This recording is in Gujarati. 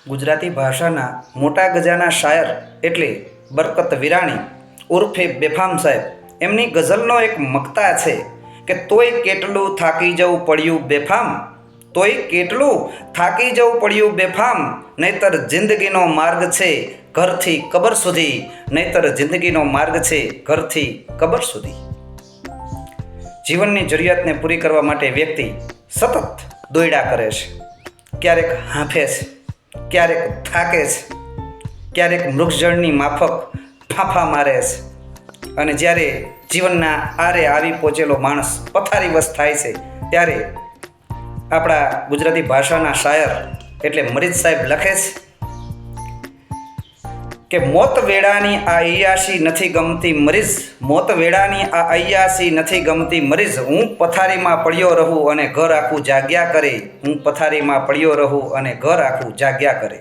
ગુજરાતી ભાષાના મોટા ગજાના શાયર એટલે બરકત વિરાણી ઉર્ફે બેફામ સાહેબ, એમની ગઝલનો એક મક્તા છે કે તોય કેટલું થાકી જવું પડ્યું બેફામ, તોય કેટલું થાકી જવું પડ્યું બેફામ, નહીતર જિંદગીનો માર્ગ છે ઘરથી કબર સુધી, નહીતર જિંદગીનો માર્ગ છે ઘરથી કબર સુધી. જીવનની જરૂરિયાતને પૂરી કરવા માટે વ્યક્તિ સતત દોડ્યા કરે છે. ક્યારેક હાંફે છે, ક્યારેક થાકે છે, ક્યારેક મૃગજળની માફક ફાંફા મારે છે. અને જ્યારે જીવનના આરે આવી પહોંચેલો માણસ પથારીવશ થાય છે ત્યારે આપણા ગુજરાતી ભાષાના શાયર એટલે મરીઝ સાહેબ લખે છે કે મોત વેળાની આ અય્યાશી નથી ગમતી મરીઝ, મોત વેળાની આ અય્યાશી નથી ગમતી મરીઝ, હું પથારીમાં પડ્યો રહું અને ઘર આખું જાગ્યા કરે, હું પથારીમાં પડ્યો રહું અને ઘર આખું જાગ્યા કરે.